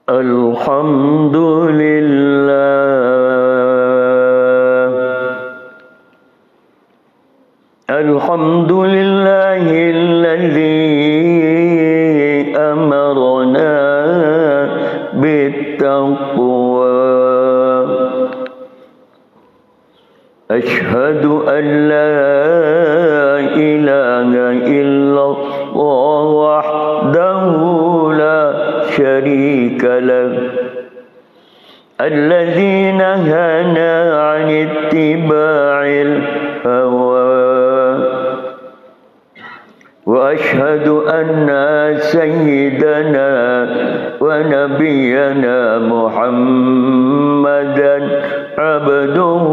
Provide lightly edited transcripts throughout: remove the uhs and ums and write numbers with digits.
Alhamdulillahilladzi amarna bittaqwa. Ashhadu an la ilaha illallah wahdahu la syarika lahu الذي نهانا عن اتباع الهوى وأشهد أن سيدنا ونبينا محمدا عبده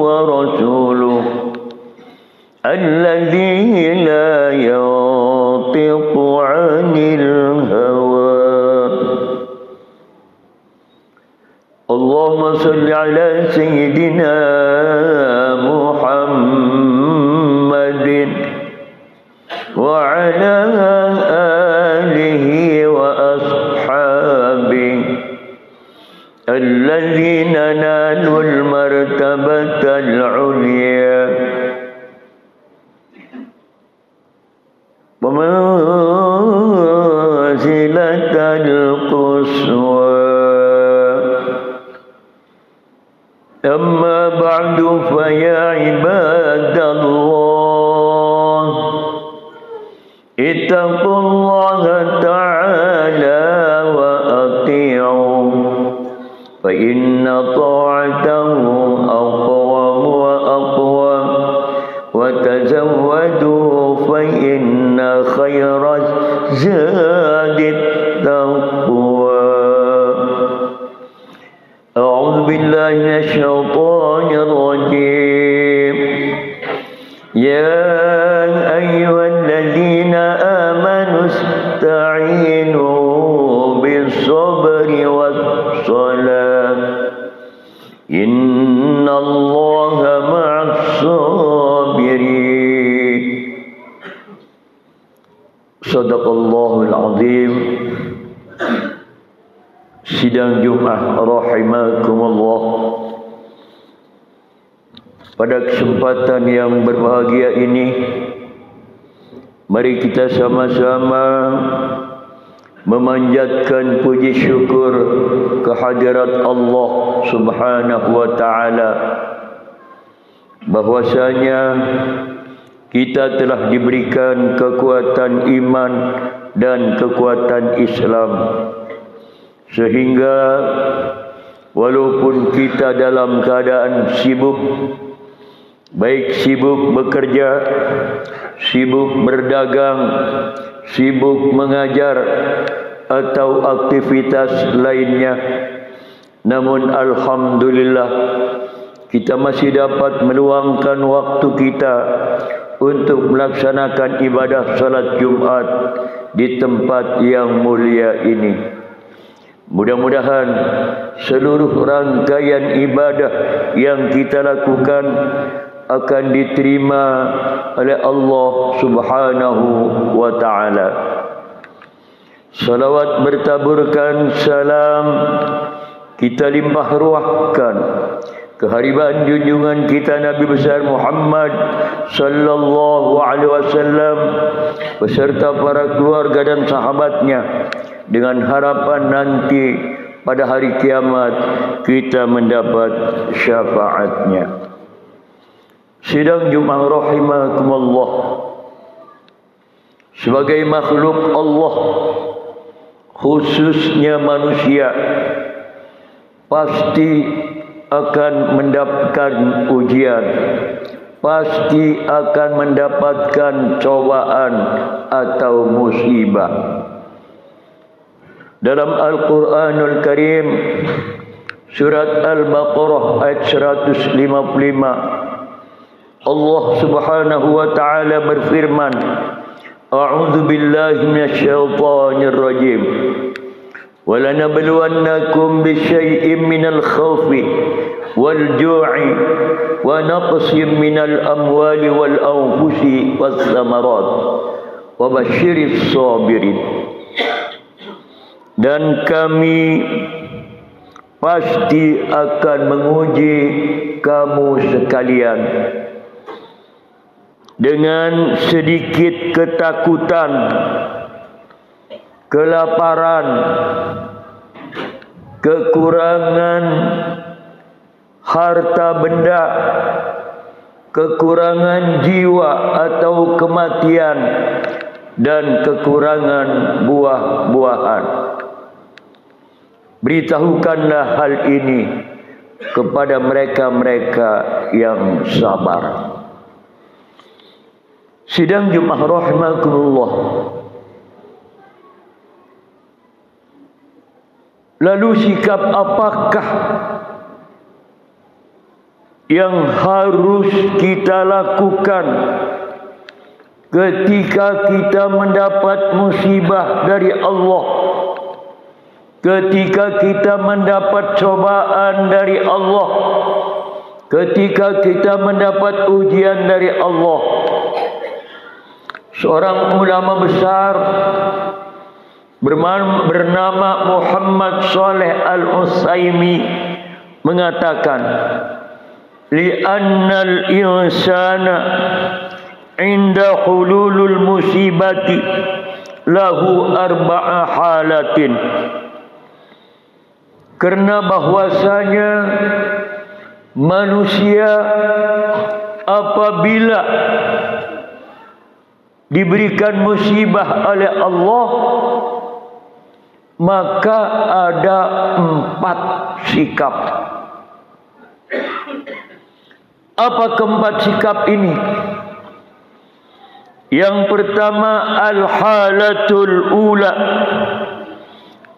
ورسوله الذي لا ينطق عن الهوى. اللهم صل على سيدنا محمد وعلى آله وأصحابه الذين نالوا المرتبة العليا ومنزلة القصوى. أما بعد فيا عباد الله اتقوا الله تعالى وأطيعوا فإن طاعته أقوم وأقوم وتزودوا فإن خير الزاد التقوى. أعوذ بالله من الشيطان الرجيم. يا أيها الذين آمنوا استعينوا بالصبر والصلاة إن الله مع الصابرين. صدق الله العظيم. Sidang Jumat rahimakumullah. Pada kesempatan yang berbahagia ini, mari kita sama-sama memanjatkan puji syukur kehadirat Allah Subhanahu wa taala bahwasanya kita telah diberikan kekuatan iman dan kekuatan Islam, sehingga walaupun kita dalam keadaan sibuk, baik sibuk bekerja, sibuk berdagang, sibuk mengajar atau aktivitas lainnya, namun alhamdulillah kita masih dapat meluangkan waktu kita untuk melaksanakan ibadah salat Jumat di tempat yang mulia ini. Mudah-mudahan seluruh rangkaian ibadah yang kita lakukan akan diterima oleh Allah Subhanahu wa taala. Salawat bertaburkan salam kita limpah ruahkan kehadiran junjungan kita Nabi besar Muhammad sallallahu alaihi wasallam beserta para keluarga dan sahabatnya, dengan harapan nanti pada hari kiamat kita mendapat syafaatnya. Sidang Jumat rahimakumullah, sebagai makhluk Allah, khususnya manusia, pasti akan mendapatkan ujian, pasti akan mendapatkan cobaan atau musibah. Dalam Al-Quranul Karim, surat Al-Baqarah ayat 155, Allah Subhanahu wa taala berfirman, A'udzu billahi minasyaitonir rajim. وَلَنَبْلُوَنَّكُمْ بِشَيْءٍ مِّنَ الْخَوْفِ وَالْجُوعِ وَنَقْصٍ مِّنَ الْأَمْوَالِ وَالْأَنفُسِ وَالثَّمَرَاتِ وَبَشِّرِ الصَّابِرِينَ. dan kami pasti akan menguji kamu sekalian dengan sedikit ketakutan, kelaparan, kekurangan harta benda, kekurangan jiwa atau kematian, dan kekurangan buah-buahan. Beritahukanlah hal ini kepada mereka-mereka yang sabar. Sidang Jumat rahimakumullah. Lalu sikap apakah yang harus kita lakukan ketika kita mendapat musibah dari Allah, ketika kita mendapat cobaan dari Allah, ketika kita mendapat ujian dari Allah? Seorang ulama besar bernama Muhammad Shalih Al-Utsaimin mengatakan, li'annal insana inda hululul musibati lahu arba'a halatin. Karena bahwasanya manusia apabila diberikan musibah oleh Allah, maka ada 4 sikap. Apa keempat sikap ini? Yang pertama, al-halatul ula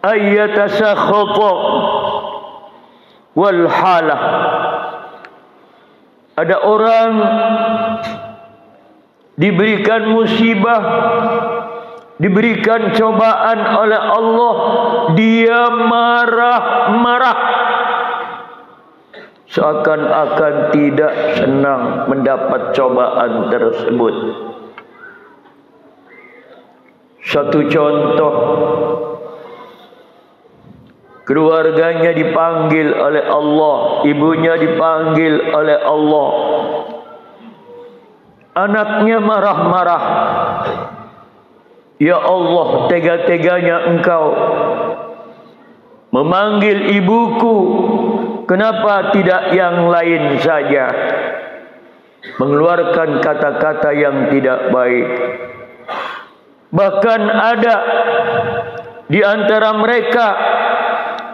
ayatasakhata wal halah. Ada orang diberikan musibah, diberikan cobaan oleh Allah, dia marah-marah, seakan-akan tidak senang mendapat cobaan tersebut. Satu contoh, keluarganya dipanggil oleh Allah, ibunya dipanggil oleh Allah, anaknya marah-marah. Ya Allah, tega-teganya Engkau memanggil ibuku, kenapa tidak yang lain saja? Mengeluarkan kata-kata yang tidak baik. Bahkan ada di antara mereka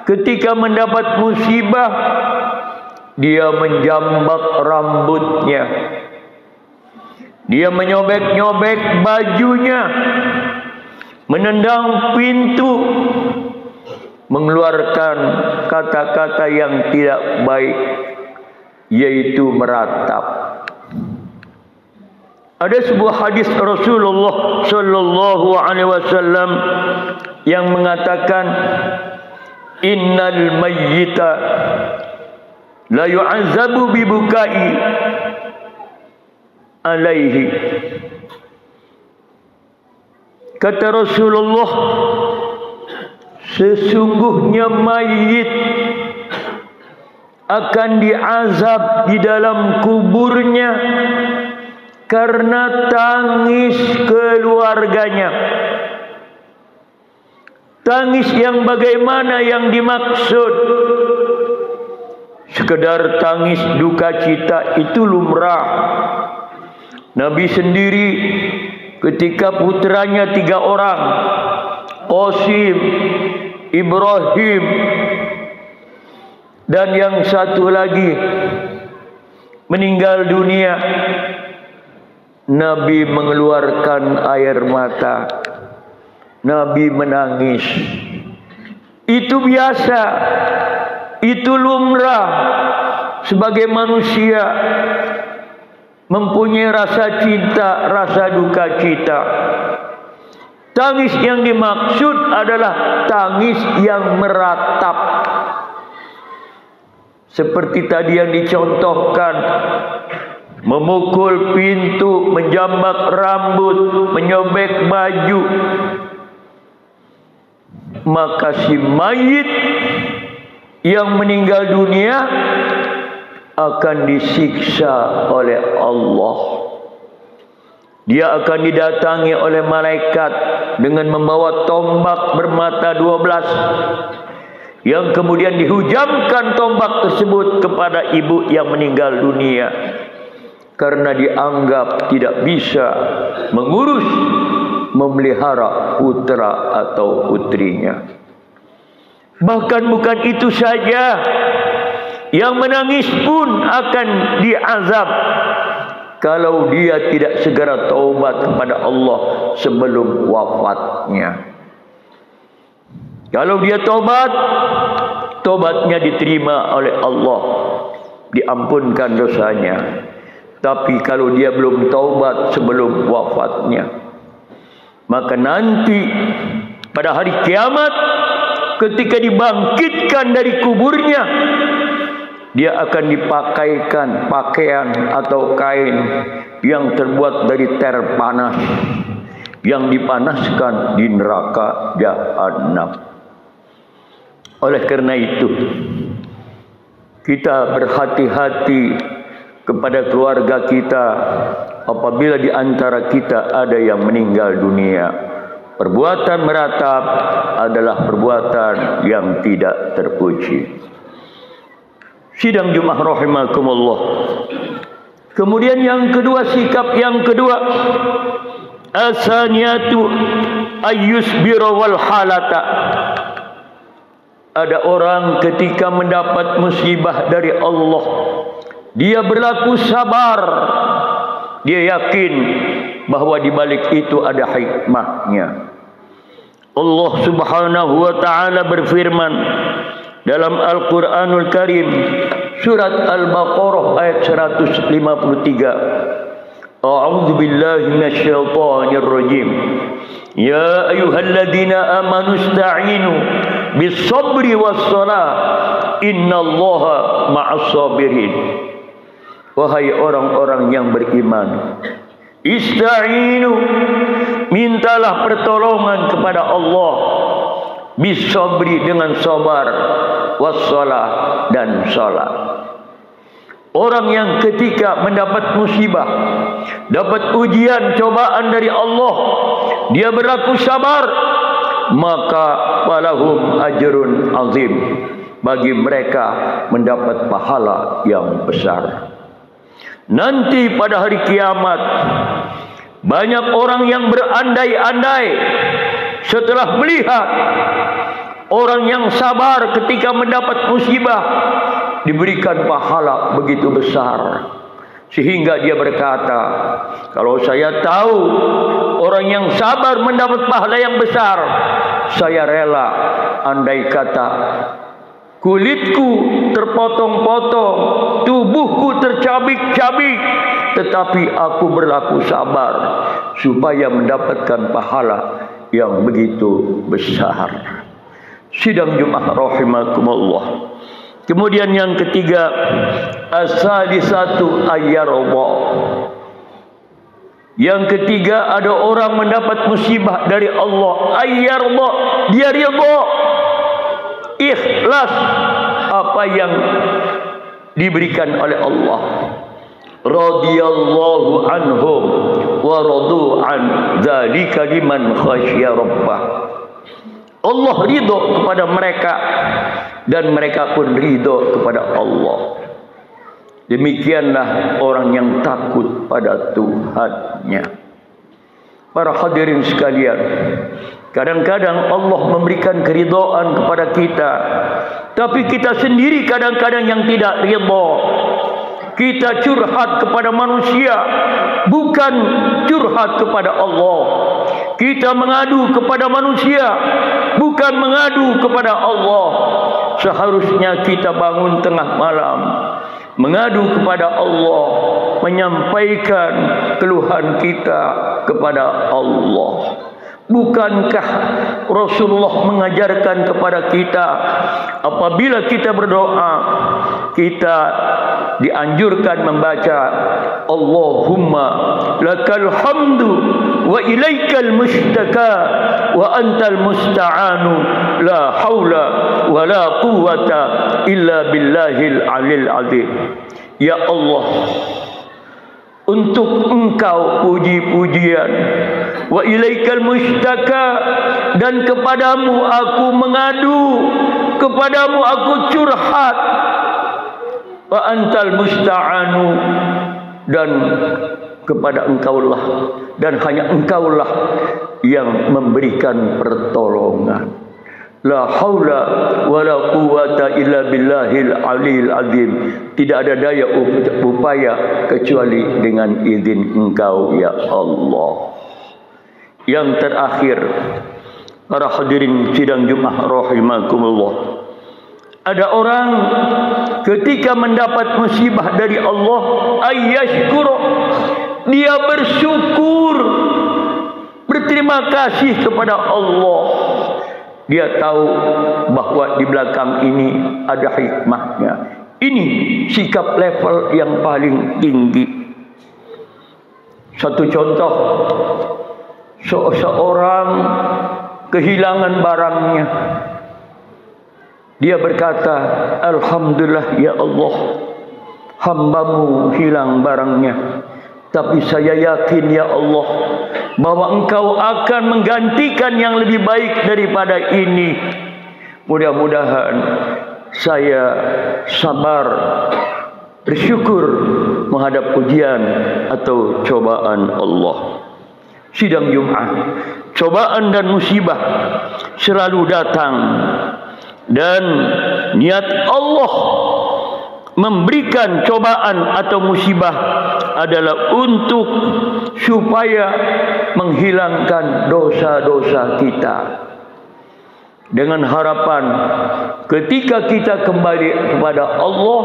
ketika mendapat musibah, dia menjambak rambutnya, dia menyobek-nyobek bajunya, menendang pintu, mengeluarkan kata-kata yang tidak baik, yaitu meratap. Ada sebuah hadis Rasulullah sallallahu alaihi wasallam yang mengatakan, innal mayyita la yu'azzabu bibukai alaihi. Kata Rasulullah, sesungguhnya mayit akan diazab di dalam kuburnya karena tangis keluarganya. Tangis yang bagaimana yang dimaksud? Sekedar tangis duka cita itu lumrah. Nabi sendiri ketika putranya 3 orang, Qasim, Ibrahim, dan yang satu lagi meninggal dunia, Nabi mengeluarkan air mata, Nabi menangis. Itu biasa, itu lumrah. Sebagai manusia mempunyai rasa cinta, rasa duka cita. Tangis yang dimaksud adalah tangis yang meratap, seperti tadi yang dicontohkan, memukul pintu, menjambak rambut, menyobek baju. maka si mayit yang meninggal dunia akan disiksa oleh Allah. Dia akan didatangi oleh malaikat dengan membawa tombak bermata 12, yang kemudian dihujamkan tombak tersebut kepada ibu yang meninggal dunia karena dianggap tidak bisa mengurus, memelihara putra atau putrinya. Bahkan bukan itu saja, yang menangis pun akan diazab kalau dia tidak segera taubat kepada Allah sebelum wafatnya. Kalau dia taubat, taubatnya diterima oleh Allah, diampunkan dosanya. Tapi kalau dia belum taubat sebelum wafatnya, maka nanti pada hari kiamat ketika dibangkitkan dari kuburnya, dia akan dipakaikan pakaian atau kain yang terbuat dari ter panas yang dipanaskan di neraka Jahannam. Oleh karena itu, kita berhati-hati kepada keluarga kita apabila di antara kita ada yang meninggal dunia. Perbuatan meratap adalah perbuatan yang tidak terpuji. Sidang Jumat rahimakumullah. Kemudian yang kedua, sikap yang kedua, asaniyatu ayyusbira wal halata. Ada orang ketika mendapat musibah dari Allah, dia berlaku sabar. Dia yakin bahwa di balik itu ada hikmahnya. Allah Subhanahu wa taala berfirman dalam Al-Quranul Karim, surat Al-Baqarah ayat 153. A'udzu billahi minasyaitonir rajim. Ya ayyuhalladzina amanu ista'inu bis-sabri was-shalah. Innallaha ma'as-sabirin. Wahai orang-orang yang beriman, ista'inu, mintalah pertolongan kepada Allah, bisabri, dengan sabar, wassalah, dan salat. Orang yang ketika mendapat musibah, dapat ujian, cobaan dari Allah, dia berlaku sabar, maka walahum ajrun azim, bagi mereka mendapat pahala yang besar. Nanti pada hari kiamat, banyak orang yang berandai-andai setelah melihat orang yang sabar ketika mendapat musibah diberikan pahala begitu besar, sehingga dia berkata, kalau saya tahu orang yang sabar mendapat pahala yang besar, saya rela andai kata kulitku terpotong-potong, tubuhku tercabik-cabik, tetapi aku berlaku sabar supaya mendapatkan pahala yang begitu besar. Sidang Jumat rahimakumullah. Kemudian yang ketiga, as-salisatu ayyarba. Yang ketiga, ada orang mendapat musibah dari Allah, ayyarba, dia ridha, ikhlas apa yang diberikan oleh Allah. Radhiyallahu anhum wa radu an dzalika liman khasya rabbah. Allah ridho kepada mereka dan mereka pun ridho kepada Allah. Demikianlah orang yang takut pada Tuhannya. Para hadirin sekalian, kadang-kadang Allah memberikan keridhaan kepada kita, tapi kita sendiri kadang-kadang yang tidak ridha. Kita curhat kepada manusia, bukan curhat kepada Allah. Kita mengadu kepada manusia, bukan mengadu kepada Allah. Seharusnya kita bangun tengah malam, mengadu kepada Allah, menyampaikan keluhan kita kepada Allah. Bukankah Rasulullah mengajarkan kepada kita apabila kita berdoa, kita dianjurkan membaca Allahumma lakal hamdu wa ilaikal mustaka wa antal musta'anu la haula wa la quwwata illa billahil alil azim. Ya Allah, untuk Engkau puji-pujian, wa ilaikal mustaka, dan kepadamu aku mengadu, kepadamu aku curhat, wa antal musta'anu, dan kepada Engkaulah, dan hanya Engkaulah yang memberikan pertolongan. La haula wa la quwwata illa billahil aliyil azim. Tidak ada daya upaya kecuali dengan izin Engkau ya Allah. Yang terakhir, para hadirin sidang Jumat rahimakumullah, ada orang ketika mendapat musibah dari Allah, ayyashkur, dia bersyukur, berterima kasih kepada Allah. Dia tahu bahwa di belakang ini ada hikmahnya. Ini sikap level yang paling tinggi. Satu contoh, seorang kehilangan barangnya. Dia berkata, Alhamdulillah ya Allah, hamba-Mu hilang barangnya. Tapi saya yakin ya Allah, bahwa Engkau akan menggantikan yang lebih baik daripada ini. Mudah-mudahan saya sabar, bersyukur menghadap ujian atau cobaan Allah. Sidang Jumat, cobaan dan musibah selalu datang, dan niat Allah memberikan cobaan atau musibah adalah untuk supaya menghilangkan dosa-dosa kita, dengan harapan ketika kita kembali kepada Allah,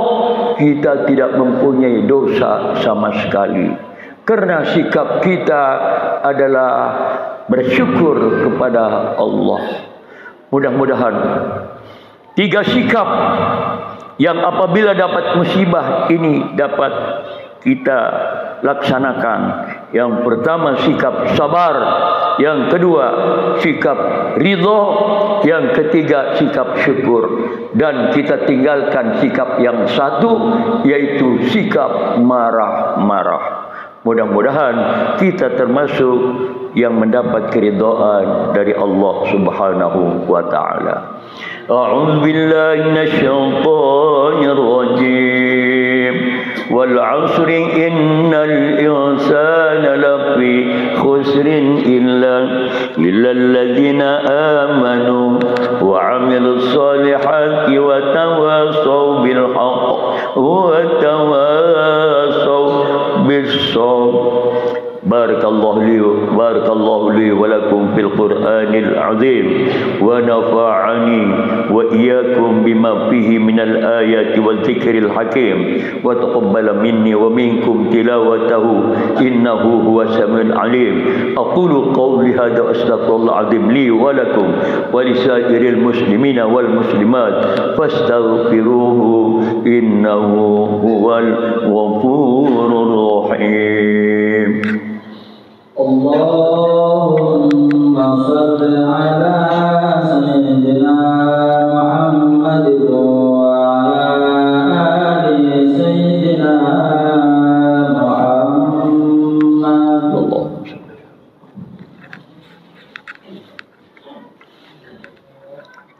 kita tidak mempunyai dosa sama sekali, karena sikap kita adalah bersyukur kepada Allah. Mudah-mudahan 3 sikap yang apabila dapat musibah ini dapat kita laksanakan. Yang pertama, sikap sabar. Yang kedua, sikap ridha. Yang ketiga, sikap syukur. Dan kita tinggalkan sikap yang satu, yaitu sikap marah-marah. Mudah-mudahan kita termasuk yang mendapat keridhaan dari Allah Subhanahu wa taala. A'udzu billahi minasyaitonir rajim. Wal 'asri innal insana lafi khusrin illa lilladzina amanu wa 'amilus solihati wa tawassaw bil haqq wa tawassaw bis sabr. Barakallahu li wa lakum fil Qur'anil azim, wa nafa'ani wa iyyakum bima fihi minal ayati wal dzikril hakim, wa taqabbala minni wa minkum tilawatahu innahu huwas samiul alim. Aqulu qawli hadza astaghfirullah azim li wa lakum wa lisairil muslimina wal muslimat fastaghfiruhu innahu huwal ghafurur rahim. Allahumma salli ala sayyidina Muhammad wa ala ali sayyidina Muhammad.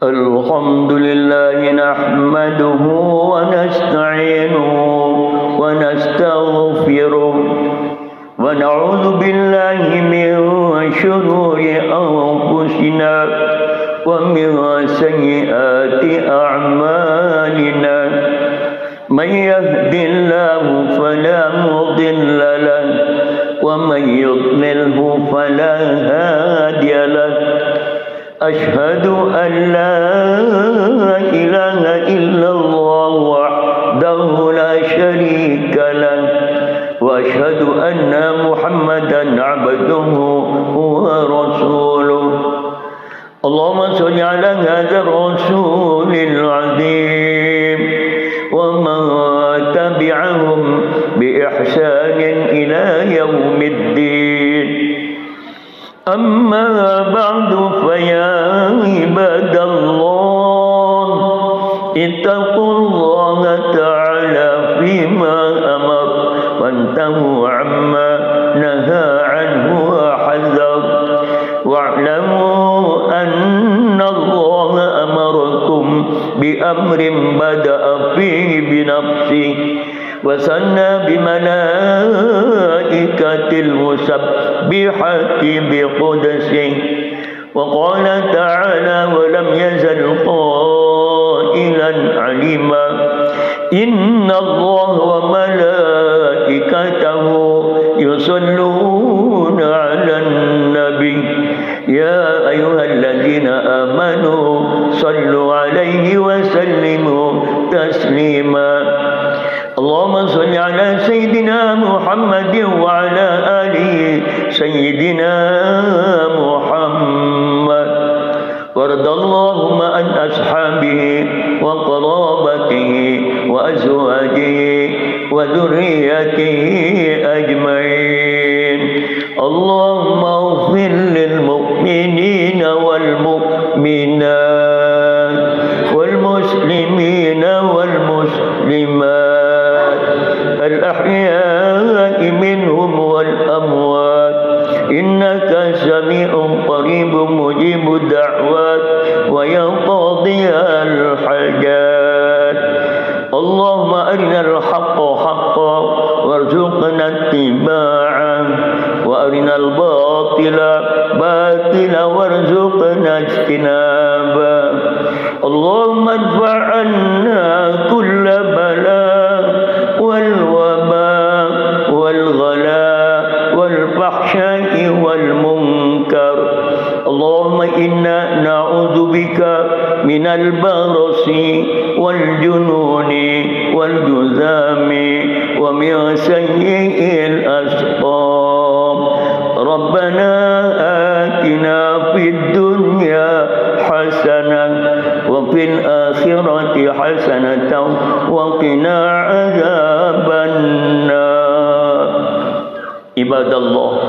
Alhamdulillah nahmaduhu wa nasta'inuhu wa nastaghfiruh wa na'udzu billahi min shururi anfusina wa min sayyiati a'malina. Man yahdihillahu fala mudilla lahu wa man yudlilhu fala hadiya lahu. Ashhadu an la ilaha illallah wahdahu la syarika lah wa ashhadu anna Muhammadan abduhu wa rasuluh. Allahumma shalli ala hadzal rasulil azim wa man اتقوا الله تعالى فيما أمر وانتهوا عما نهى عنه وحذر واعلموا أن الله أمركم بأمر بدأ فيه بنفسه وثنى بملائكة المسبحة بقدسه وقال تعالى ولم يزل قائلا عليما إن الله وملائكته يصلون على النبي يا أيها الذين آمنوا صلوا عليه وسلموا تسليما اللهم صل على سيدنا محمد وعلى آله سيدنا محمد وارض اللهم عن أصحابه وقرابته وأزواجه وذريته أجمعين اللهم اغفر للمؤمنين والمؤمنات والمسلمين والمسلمات الأحياء منهم والأموات إنك سميع قريب مجيب الدعوات ويقضي الحاجات اللهم أرنا الحق حقا وارزقنا اتباعه وأرنا الباطل باطلا وارزقنا اجتنابه اللهم ادفع عنا كل بلاء والوباء والغلاء والفحشاء والمنكر اللهم إنا نعوذ بك من البرص والجنون والجذام ومن سيء الأسقام ربنا آتنا في الدنيا حسنة وفي الآخرة حسنة وقنا عذاب النار عباد الله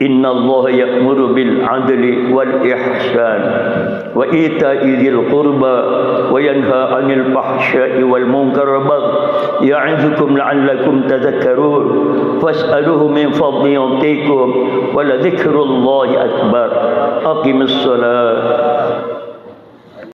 إن الله يأمر بالعدل والإحسان وإيتاء ذي القربى وينهى عن الفحشاء والمنكر والبغي يعظكم لعلكم تذكرون فاسألوه من فضل يعطيكم ولذكر الله أكبر أقم الصلاة